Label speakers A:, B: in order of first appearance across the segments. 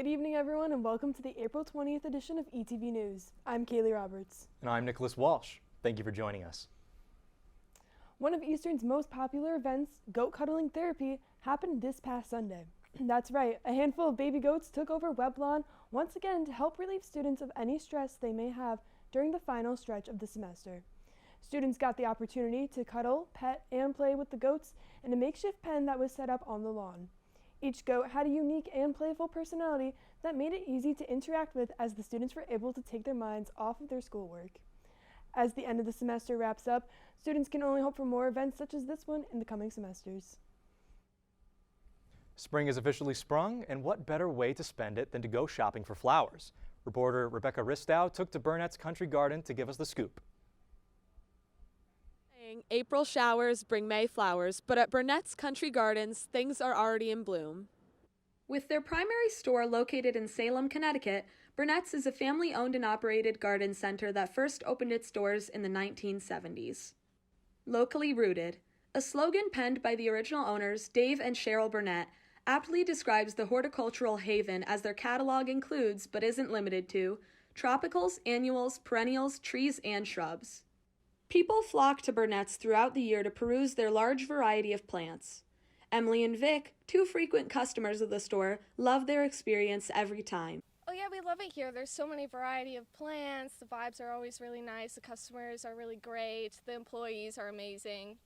A: Good evening, everyone, and welcome to the April 20th edition of ETV News. I'm Kaylee Roberts.
B: And I'm Nicholas Walsh. Thank you for joining us.
A: One of Eastern's most popular events, goat cuddling therapy, happened this past Sunday. That's right, a handful of baby goats took over Webb Lawn once again to help relieve students of any stress they may have during the final stretch of the semester. Students got the opportunity to cuddle, pet, and play with the goats in a makeshift pen that was set up on the lawn. Each goat had a unique and playful personality that made it easy to interact with as the students were able to take their minds off of their schoolwork. As the end of the semester wraps up, students can only hope for more events such as this one in the coming semesters.
B: Spring is officially sprung, and what better way to spend it than to go shopping for flowers? Reporter Rebecca Ristow took to Burnett's Country Garden to give us the scoop.
C: April showers bring May flowers, but at Burnett's Country Gardens, things are already in bloom. With their primary store located in Salem, Connecticut, Burnett's is a family-owned and operated garden center that first opened its doors in the 1970s. Locally rooted, a slogan penned by the original owners, Dave and Cheryl Burnett, aptly describes the horticultural haven as their catalog includes, but isn't limited to, tropicals, annuals, perennials, trees, and shrubs. People flock to Burnett's throughout the year to peruse their large variety of plants. Emily and Vic, two frequent customers of the store, love their experience every time.
D: Oh yeah, we love it here. There's so many variety of plants. The vibes are always really nice. The customers are really great. The employees are amazing.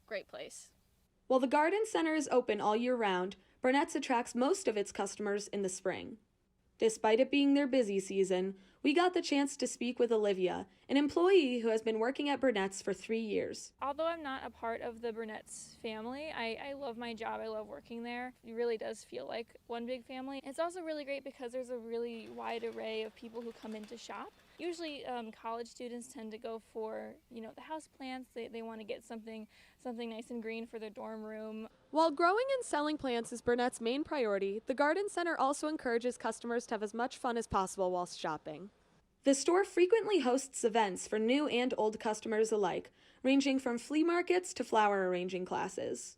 D: Great place.
C: While the garden center is open all year round, Burnett's attracts most of its customers in the spring. Despite it being their busy season, we got the chance to speak with Olivia, an employee who has been working at Burnett's for 3 years.
E: Although I'm not a part of the Burnett's family, I love my job. I love working there. It really does feel like one big family. It's also really great because there's a really wide array of people who come in to shop. Usually college students tend to go for, the house plants. They want to get something nice and green for their dorm room.
C: While growing and selling plants is Burnett's main priority, the garden center also encourages customers to have as much fun as possible while shopping. The store frequently hosts events for new and old customers alike, ranging from flea markets to flower arranging classes.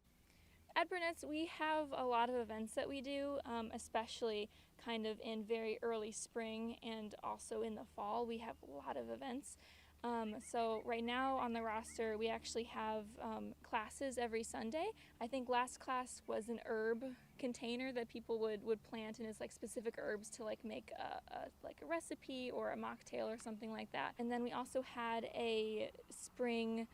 E: At Burnett's, we have a lot of events that we do, especially kind of in very early spring and also in the fall. We have a lot of events. So right now on the roster, we actually have classes every Sunday. I think last class was an herb container that people would plant, and it's like specific herbs to like make a recipe or a mocktail or something like that. And then we also had a spring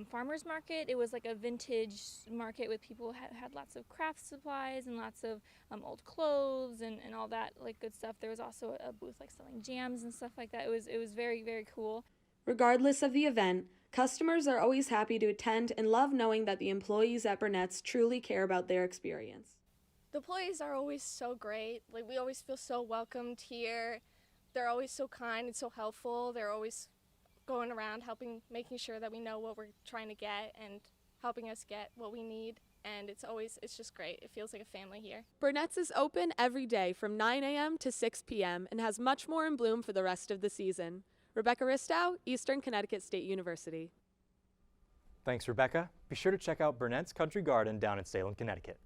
E: farmers market. It was like a vintage market with people who had lots of craft supplies and lots of old clothes and all that like good stuff. There was also a booth like selling jams and stuff like that. It was very, very cool.
C: Regardless of the event, customers are always happy to attend and love knowing that the employees at Burnett's truly care about their experience.
D: The employees are always so great. Like, we always feel so welcomed here. They're always so kind and so helpful. They're always going around making sure that we know what we're trying to get and helping us get what we need. And it's just great. It feels like a family here.
C: Burnett's is open every day from 9 a.m. to 6 p.m. and has much more in bloom for the rest of the season. Rebecca Ristow, Eastern Connecticut State University.
B: Thanks, Rebecca. Be sure to check out Burnett's Country Garden down in Salem, Connecticut.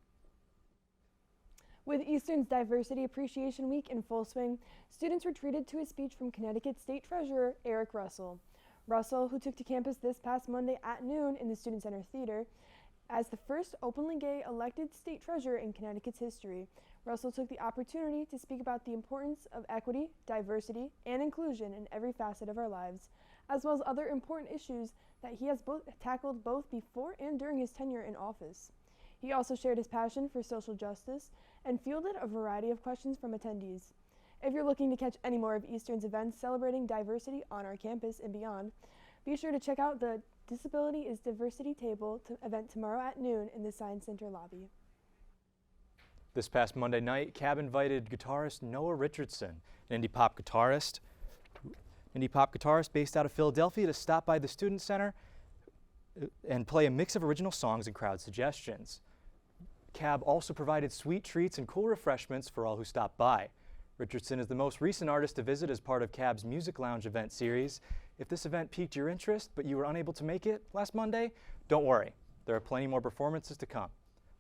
A: With Eastern's Diversity Appreciation Week in full swing, students were treated to a speech from Connecticut State Treasurer Eric Russell. Russell, who took to campus this past Monday at noon in the Student Center Theater, as the first openly gay elected state treasurer in Connecticut's history, Russell took the opportunity to speak about the importance of equity, diversity, and inclusion in every facet of our lives, as well as other important issues that he has tackled both before and during his tenure in office. He also shared his passion for social justice and fielded a variety of questions from attendees. If you're looking to catch any more of Eastern's events celebrating diversity on our campus and beyond, be sure to check out the Disability is Diversity Table event tomorrow at noon in the Science Center lobby.
B: This past Monday night, CAB invited guitarist Noah Richardson, an indie pop guitarist based out of Philadelphia, to stop by the Student Center and play a mix of original songs and crowd suggestions. CAB also provided sweet treats and cool refreshments for all who stopped by. Richardson is the most recent artist to visit as part of CAB's Music Lounge event series. If this event piqued your interest but you were unable to make it last Monday, don't worry. There are plenty more performances to come.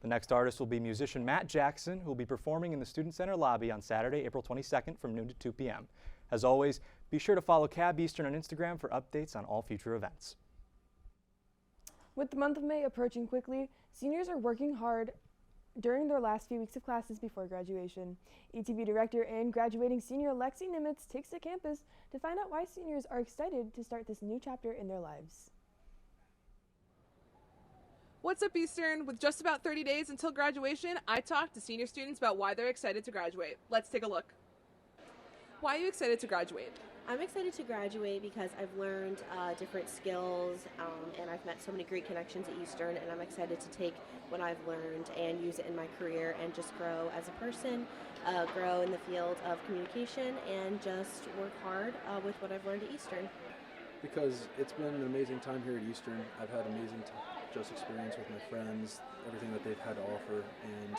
B: The The next artist will be musician Matt Jackson, who will be performing in the Student Center lobby on Saturday, April 22nd from noon to 2 p.m. As always, be sure to follow Cab Eastern on Instagram for updates on all future events.
A: With the month of May approaching quickly, seniors are working hard during their last few weeks of classes before graduation. ETV Director and graduating senior Lexi Nimitz takes to campus to find out why seniors are excited to start this new chapter in their lives.
F: What's up, Eastern? With just about 30 days until graduation, I talked to senior students about why they're excited to graduate. Let's take a look. Why are you excited to graduate?
G: I'm excited to graduate because I've learned different skills and I've met so many great connections at Eastern, and I'm excited to take what I've learned and use it in my career and just grow as a person, grow in the field of communication, and just work hard with what I've learned at Eastern.
H: Because it's been an amazing time here at Eastern. I've had amazing just experience with my friends, everything that they've had to offer, and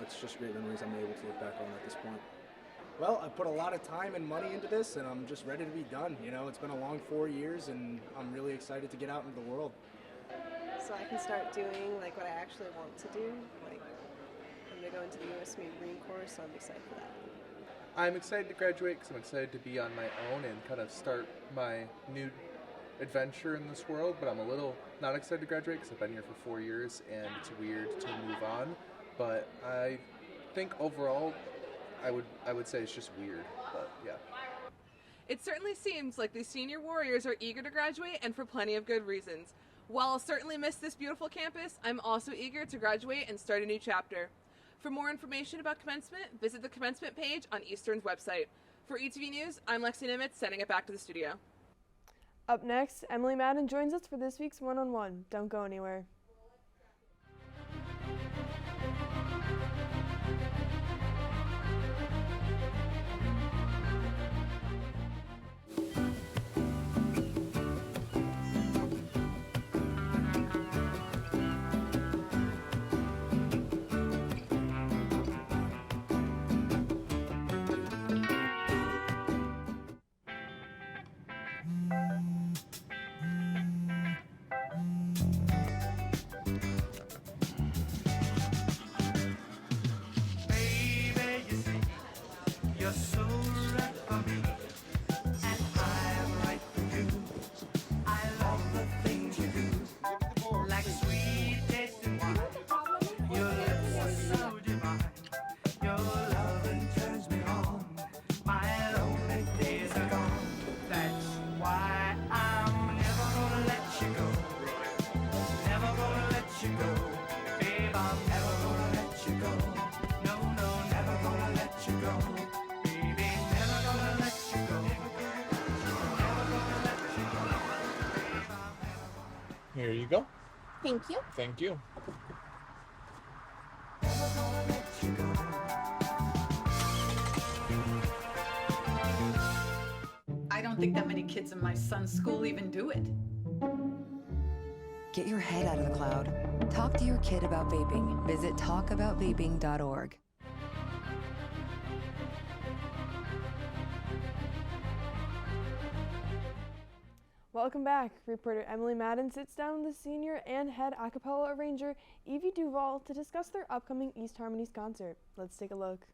H: it's just great memories I'm able to look back on at this point.
I: Well, I put a lot of time and money into this, and I'm just ready to be done. It's been a long 4 years, and I'm really excited to get out into the world.
J: So I can start doing what I actually want to do. I'm going to go into the U.S. Marine Corps, so I'm excited for that.
K: I'm excited to graduate because I'm excited to be on my own and kind of start my new adventure in this world, but I'm a little not excited to graduate because I've been here for 4 years, and it's weird to move on. But I think overall, I would say it's just weird, but yeah.
F: It certainly seems like these senior warriors are eager to graduate, and for plenty of good reasons. While I'll certainly miss this beautiful campus, I'm also eager to graduate and start a new chapter. For more information about commencement, visit the commencement page on Eastern's website. For ETV News, I'm Lexi Nimitz, sending it back to the studio.
A: Up next, Emily Madden joins us for this week's One-on-One. Don't go anywhere.
L: Here you go.
M: Thank you.
L: Thank you.
N: I don't think that many kids in my son's school even do it.
O: Get your head out of the cloud. Talk to your kid about vaping. Visit talkaboutvaping.org.
A: Welcome back. Reporter Emily Madden sits down with the senior and head a cappella arranger Evie Duval to discuss their upcoming East Harmonies concert. Let's take a look.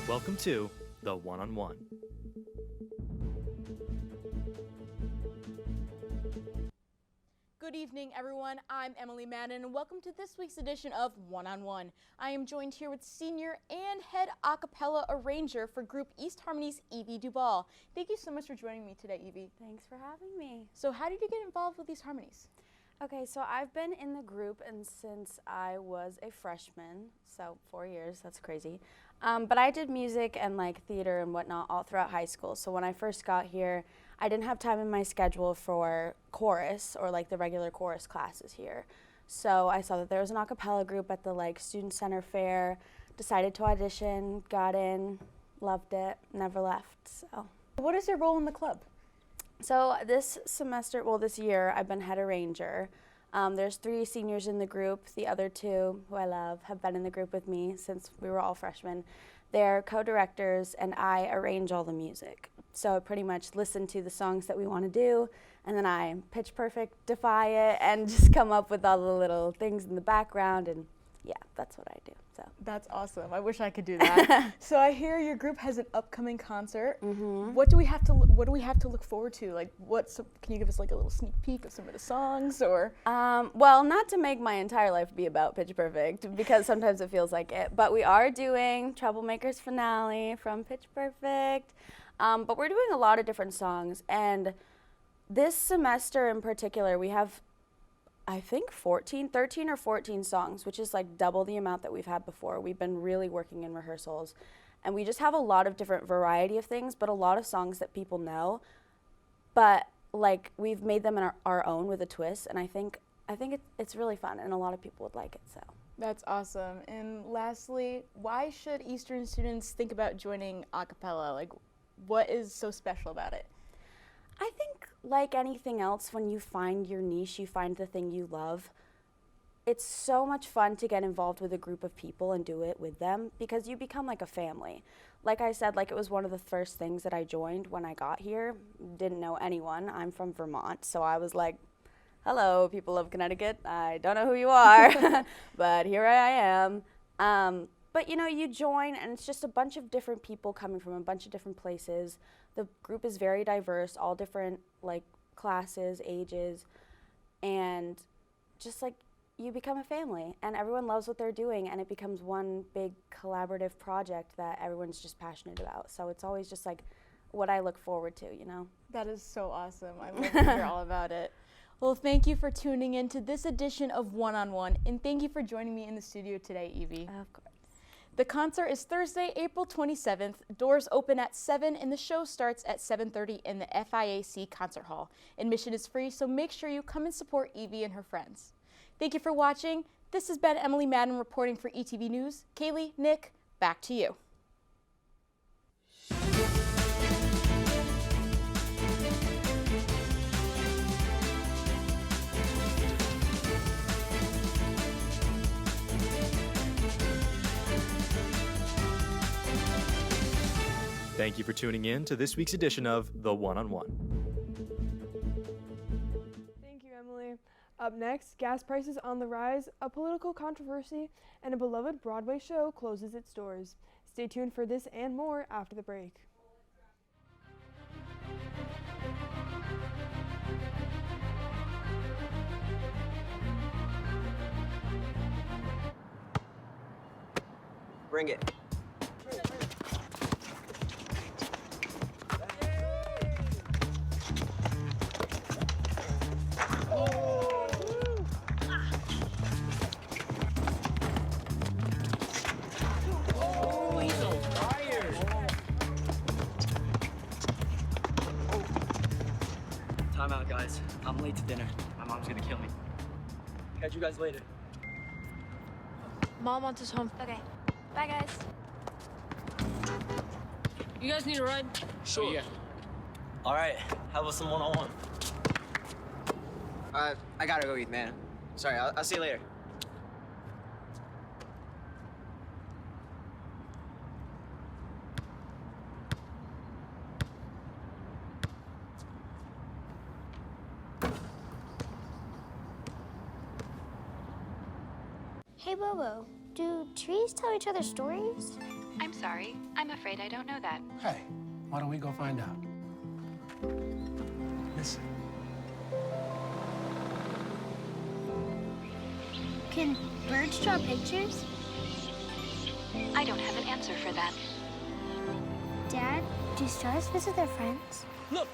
P: Welcome to The One-on-One.
M: Good evening, everyone. I'm Emily Madden, and welcome to this week's edition of One-on-One. I am joined here with senior and head a cappella arranger for group East Harmonies, Evie Duval. Thank you so much for joining me today, Evie.
Q: Thanks for having me.
M: So how did you get involved with East Harmonies?
Q: Okay, so I've been in the group and since I was a freshman, so 4 years, that's crazy. But I did music and theater and whatnot all throughout high school. So when I first got here, I didn't have time in my schedule for chorus or the regular chorus classes here. So I saw that there was an a cappella group at the Student Center fair, decided to audition, got in, loved it, never left. So
M: what is your role in the club?
Q: So this semester, this year, I've been head arranger. There's 3 seniors in the group. The other 2, who I love, have been in the group with me since we were all freshmen. They're co-directors, and I arrange all the music. So I pretty much listen to the songs that we want to do, and then I pitch perfectify it and just come up with all the little things in the background, and yeah, that's what I do. So
M: That's awesome. I wish I could do that. So I hear your group has an upcoming concert. What do we have to look forward to? Like, can you give us like a little sneak peek of some of the songs, or?
Q: Well, not to make my entire life be about Pitch Perfect, because sometimes it feels like it, but we are doing Troublemakers finale from Pitch Perfect, but we're doing a lot of different songs, and this semester in particular, we have, I think 13 or 14 songs, which is like double the amount that we've had before. We've been really working in rehearsals, and we just have a lot of different variety of things, but a lot of songs that people know, but like we've made them in our own with a twist, and I think it's really fun, and a lot of people would like it. So
M: That's awesome. And lastly, why should Eastern students think about joining a cappella? Like, what is so special about it?
Q: I think, like anything else, when you find your niche, you find the thing you love, it's so much fun to get involved with a group of people and do it with them, because you become like a family. Like I said, like it was one of the first things that I joined when I got here. Didn't know anyone. I'm from Vermont, so I was like, hello, people of Connecticut. I don't know who you are, but here I am. But you know, you join, and it's just a bunch of different people coming from a bunch of different places. The group is very diverse, all different like classes, ages, and just like you become a family, and everyone loves what they're doing, and it becomes one big collaborative project that everyone's just passionate about. So it's always just like what I look forward to, you know?
M: That is so awesome. I love to hear all about it. Well, thank you for tuning in to this edition of One on One, and thank you for joining me in the studio today, Evie.
Q: Of course.
M: The concert is Thursday, April 27th. Doors open at 7, and the show starts at 7:30 in the FIAC Concert Hall. Admission is free, so make sure you come and support Evie and her friends. Thank you for watching. This has been Emily Madden reporting for ETV News. Kaylee, Nick, back to you.
P: Thank you for tuning in to this week's edition of The One-on-One.
A: Thank you, Emily. Up next, gas prices on the rise, a political controversy, and a beloved Broadway show closes its doors. Stay tuned for this and more after the break.
R: Bring it.
S: Time out, guys. I'm late to dinner. My mom's gonna kill me. Catch you guys later.
T: Mom wants us home. Okay. Bye, guys. You guys need a ride?
S: Sure. Yeah. All right. How about some one-on-one?
R: I gotta go eat, man. Sorry, I'll see you later.
U: Hey, Bobo, do trees tell each other stories?
V: I'm sorry. I'm afraid I don't know that.
L: Hey, why don't we go find out? Listen.
U: Can birds draw pictures?
V: I don't have an answer for that.
U: Dad, do stars visit their friends?
S: Look!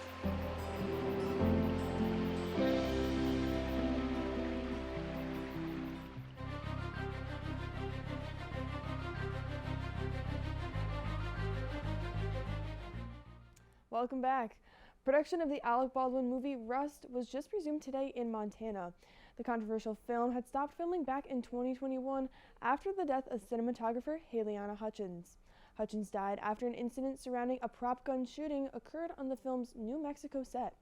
A: Welcome back. Production of the Alec Baldwin movie Rust was just resumed today in Montana. The controversial film had stopped filming back in 2021 after the death of cinematographer Halyana Hutchins. Hutchins died after an incident surrounding a prop gun shooting occurred on the film's New Mexico set.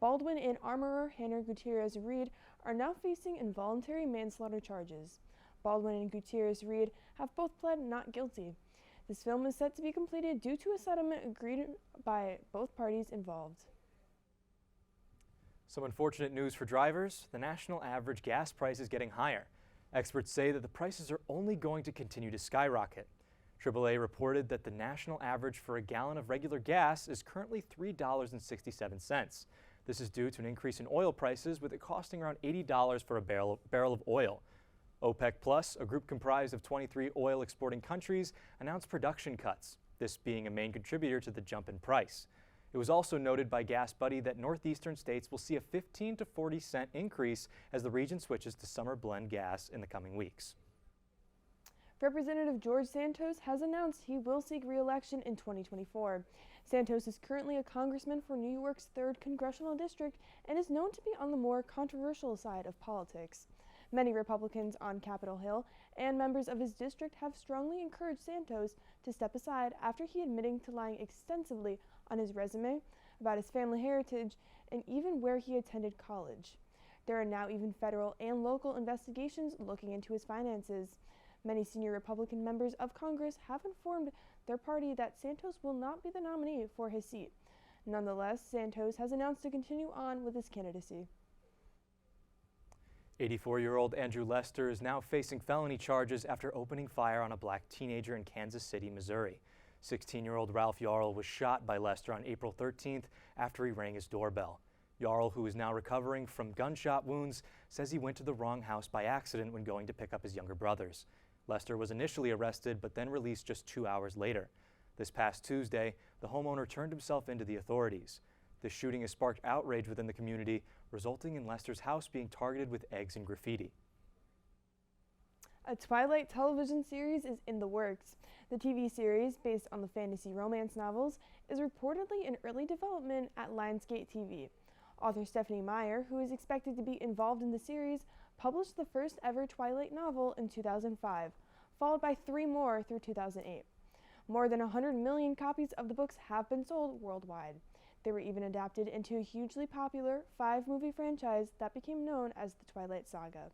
A: Baldwin and armorer Hannah Gutierrez Reed are now facing involuntary manslaughter charges. Baldwin and Gutierrez-Reed have both pled not guilty. This film is set to be completed due to a settlement agreed by both parties involved.
B: Some unfortunate news for drivers. The national average gas price is getting higher. Experts say that the prices are only going to continue to skyrocket. AAA reported that the national average for a gallon of regular gas is currently $3.67. This is due to an increase in oil prices, with it costing around $80 for a barrel of oil. OPEC Plus, a group comprised of 23 oil exporting countries, announced production cuts, this being a main contributor to the jump in price. It was also noted by Gas Buddy that northeastern states will see a 15 to 40 cent increase as the region switches to summer blend gas in the coming weeks.
A: Representative George Santos has announced he will seek re-election in 2024. Santos is currently a congressman for New York's 3rd Congressional District and is known to be on the more controversial side of politics. Many Republicans on Capitol Hill and members of his district have strongly encouraged Santos to step aside after he admitting to lying extensively on his resume about his family heritage and even where he attended college. There are now even federal and local investigations looking into his finances. Many senior Republican members of Congress have informed their party that Santos will not be the nominee for his seat. Nonetheless, Santos has announced to continue on with his candidacy.
B: 84-year-old Andrew Lester is now facing felony charges after opening fire on a black teenager in Kansas City, Missouri. 16-year-old Ralph Yarl was shot by Lester on April 13th after he rang his doorbell. Yarl, who is now recovering from gunshot wounds, says he went to the wrong house by accident when going to pick up his younger brothers. Lester was initially arrested but then released just 2 hours later. This past Tuesday, the homeowner turned himself into the authorities. This shooting has sparked outrage within the community, resulting in Lester's house being targeted with eggs and graffiti.
A: A Twilight television series is in the works. The TV series, based on the fantasy romance novels, is reportedly in early development at Lionsgate TV. Author Stephanie Meyer, who is expected to be involved in the series, published the first ever Twilight novel in 2005, followed by 3 more through 2008. More than 100 million copies of the books have been sold worldwide. They were even adapted into a hugely popular 5-movie franchise that became known as the Twilight Saga.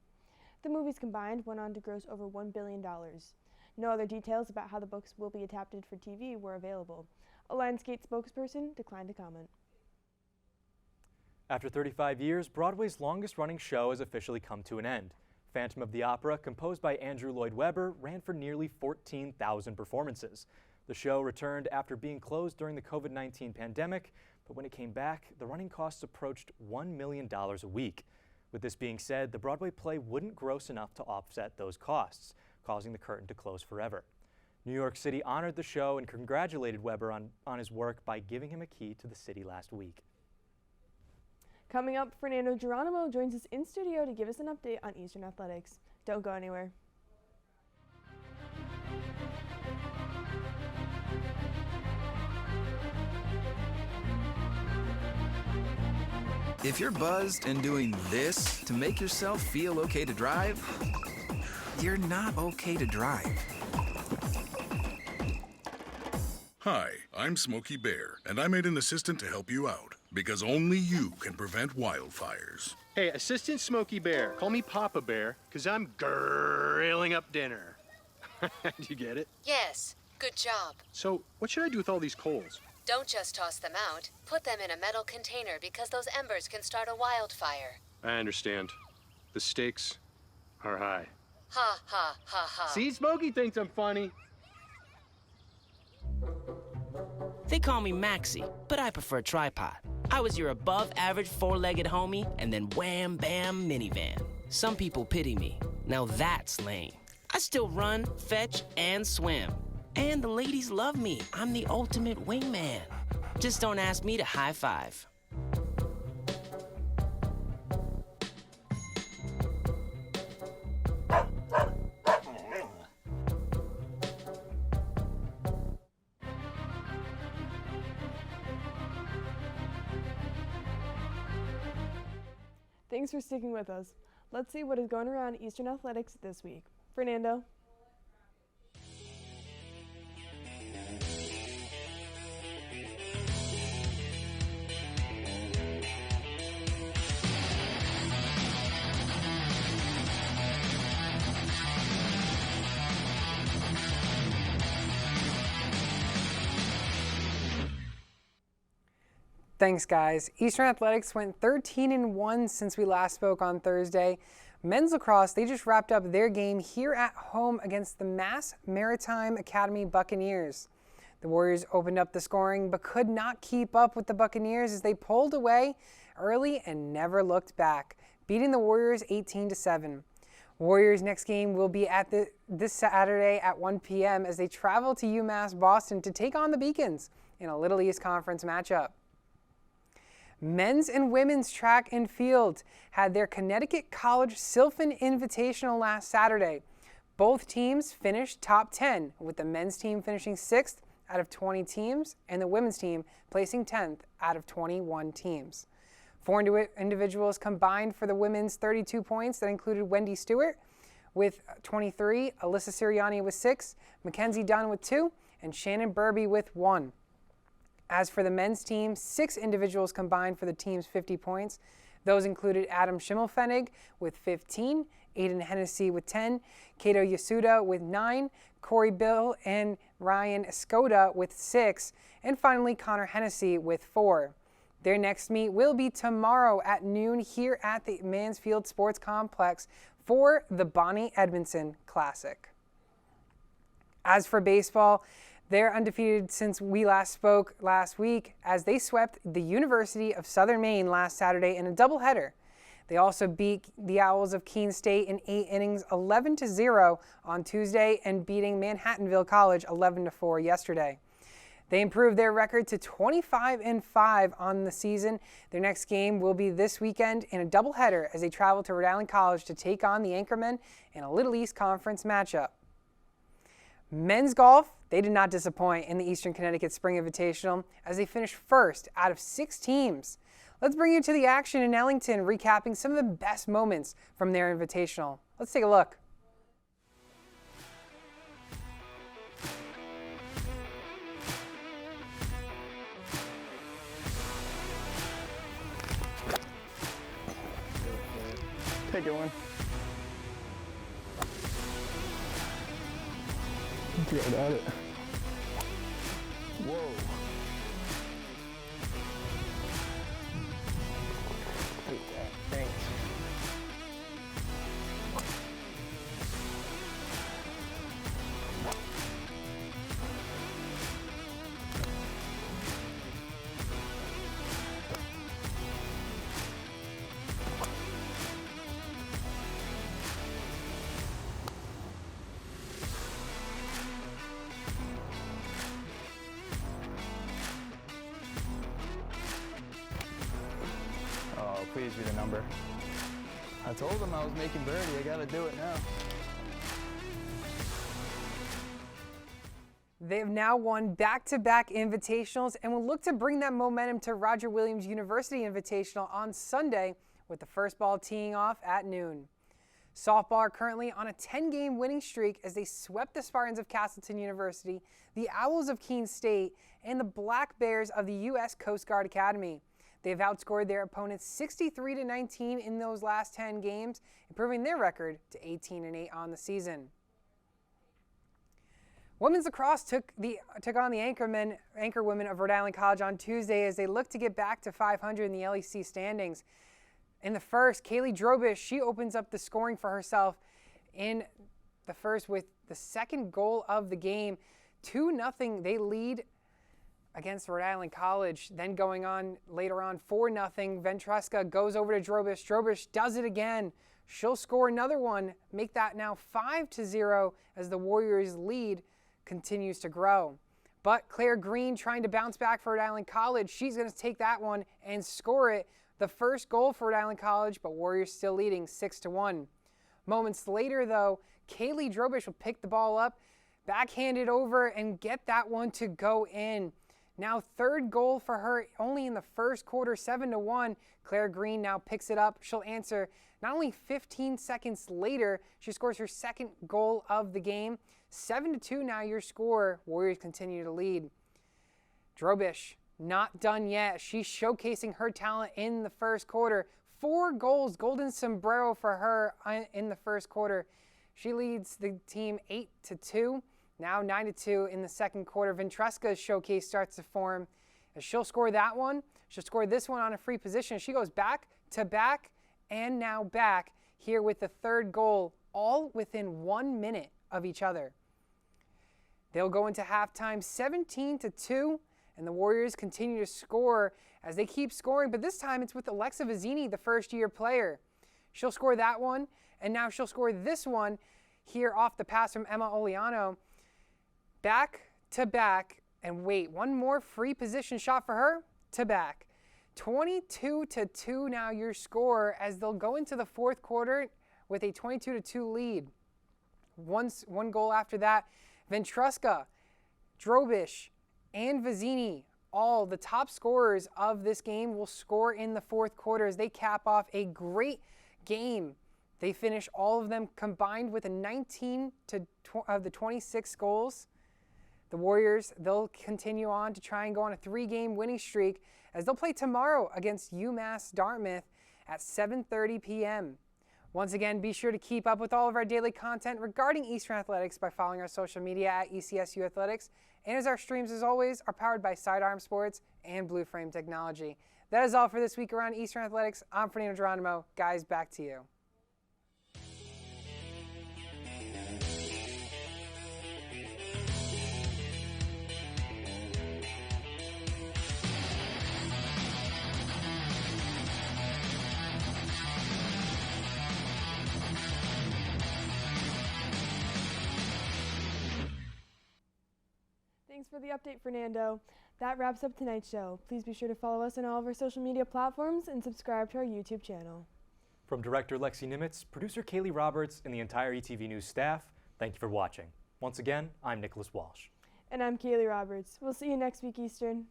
A: The movies combined went on to gross over $1 billion. No other details about how the books will be adapted for TV were available. A Lionsgate spokesperson declined to comment.
B: After 35 years, Broadway's longest-running show has officially come to an end. Phantom of the Opera, composed by Andrew Lloyd Webber, ran for nearly 14,000 performances. The show returned after being closed during the COVID-19 pandemic, but when it came back, the running costs approached $1 million a week. With this being said, the Broadway play wouldn't gross enough to offset those costs, causing the curtain to close forever. New York City honored the show and congratulated Webber on his work by giving him a key to the city last week.
A: Coming up, Fernando Geronimo joins us in studio to give us an update on Eastern Athletics. Don't go anywhere.
D: If you're buzzed and doing this to make yourself feel okay to drive, you're not okay to drive.
E: Hi, I'm Smokey Bear, and I made an assistant to help you out, because only you can prevent wildfires.
W: Hey, Assistant Smokey Bear. Call me Papa Bear, because I'm grilling up dinner. Do you get it?
X: Yes, good job.
W: So, what should I do with all these coals?
X: Don't just toss them out. Put them in a metal container because those embers can start a wildfire.
W: I understand. The stakes are high.
X: Ha, ha, ha, ha.
W: See, Smokey thinks I'm funny.
Y: They call me Maxie, but I prefer tripod. I was your above-average four-legged homie, and then wham-bam minivan. Some people pity me. Now that's lame. I still run, fetch, and swim. And the ladies love me. I'm the ultimate wingman. Just don't ask me to high five.
A: Thanks for sticking with us. Let's see what is going around Eastern Athletics this week. Fernando.
C: Thanks, guys. Eastern Athletics went 13-1 since we last spoke on Thursday. Men's lacrosse, they just wrapped up their game here at home against the Mass Maritime Academy Buccaneers. The Warriors opened up the scoring but could not keep up with the Buccaneers as they pulled away early and never looked back, beating the Warriors 18-7. Warriors' next game will be at this Saturday at 1 p.m. as they travel to UMass Boston to take on the Beacons in a Little East Conference matchup. Men's and women's track and field had their Connecticut College Sylphin Invitational last Saturday. Both teams finished top 10, with the men's team finishing 6th out of 20 teams and the women's team placing 10th out of 21 teams. 4 individuals combined for the women's 32 points. That included Wendy Stewart with 23, Alyssa Sirianni with 6, Mackenzie Dunn with 2, and Shannon Burby with 1. As for the men's team, 6 individuals combined for the team's 50 points. Those included Adam Schimmelfennig with 15, Aiden Hennessy with 10, Kato Yasuda with 9, Corey Bill and Ryan Skoda with 6, and finally Connor Hennessy with 4. Their next meet will be tomorrow at noon here at the Mansfield Sports Complex for the Bonnie Edmondson Classic. As for baseball, they're undefeated since we last spoke last week as they swept the University of Southern Maine last Saturday in a doubleheader. They also beat the Owls of Keene State in 8 innings 11-0 on Tuesday and beating Manhattanville College 11-4 yesterday. They improved their record to 25-5 on the season. Their next game will be this weekend in a doubleheader as they travel to Rhode Island College to take on the Anchormen in a Little East Conference matchup. Men's golf, they did not disappoint in the Eastern Connecticut Spring Invitational as they finished first out of 6 teams. Let's bring you to the action in Ellington, recapping some of the best moments from their Invitational. Let's take a look.
G: Take it one. Throw it at it. Whoa. Thanks. Please be the number. I told him I was making birdie. I gotta do it now.
C: They have now won back-to-back invitationals and will look to bring that momentum to Roger Williams University Invitational on Sunday with the first ball teeing off at noon. Softball are currently on a 10-game winning streak as they swept the Spartans of Castleton University, the Owls of Keene State, and the Black Bears of the U.S. Coast Guard Academy. They've outscored their opponents 63-19 in those last 10 games, improving their record to 18-8 on the season. Women's lacrosse took on the Anchorwomen of Rhode Island College on Tuesday as they look to get back to 500 in the LEC standings. In the first, Kaylee Drobish, she opens up the scoring for herself in the first with the second goal of the game. 2-0, they lead against Rhode Island College. Then going on later on 4-0, Ventresca goes over to Drobish. Drobish does it again. She'll score another one, make that now 5-0 as the Warriors' lead continues to grow. But Claire Green trying to bounce back for Rhode Island College. She's going to take that one and score it. The first goal for Rhode Island College, but Warriors still leading 6-1. Moments later, though, Kaylee Drobish will pick the ball up, backhand it over, and get that one to go in. Now third goal for her only in the first quarter, 7-1. Claire Green now picks it up. She'll answer not only 15 seconds later, she scores her second goal of the game. 7-2 now your score. Warriors continue to lead. Drobish not done yet. She's showcasing her talent in the first quarter. 4 goals, golden sombrero for her in the first quarter. She leads the team 8-2. Now 9-2 in the second quarter. Ventresca's showcase starts to form. As she'll score that one, She'll score this one on a free position. She goes back to back and now back here with the third goal, all within 1 minute of each other. They'll go into halftime 17-2, and the Warriors continue to score as they keep scoring, but this time it's with Alexa Vizzini, the first-year player. She'll score that one, and now she'll score this one here off the pass from Emma Oliano. Back to back, and wait, one more free position shot for her, to back. 22-2 now your score as they'll go into the fourth quarter with a 22-2 lead. One goal after that, Ventruska, Drobish, and Vizzini, all the top scorers of this game, will score in the fourth quarter as they cap off a great game. They finish all of them combined with a 19 of the 26 goals. The Warriors, they'll continue on to try and go on a 3-game winning streak as they'll play tomorrow against UMass Dartmouth at 7:30 p.m. Once again, be sure to keep up with all of our daily content regarding Eastern Athletics by following our social media at ECSU Athletics. And as our streams, as always, are powered by Sidearm Sports and Blue Frame Technology. That is all for this week around Eastern Athletics. I'm Fernando Geronimo. Guys, back to you.
A: Thanks for the update, Fernando. That wraps up tonight's show. Please be sure to follow us on all of our social media platforms and subscribe to our YouTube channel.
B: From Director Lexi Nimitz, producer Kaylee Roberts, and the entire ETV News staff, thank you for watching. Once again, I'm Nicholas Walsh.
A: And I'm Kaylee Roberts. We'll see you next week, Eastern.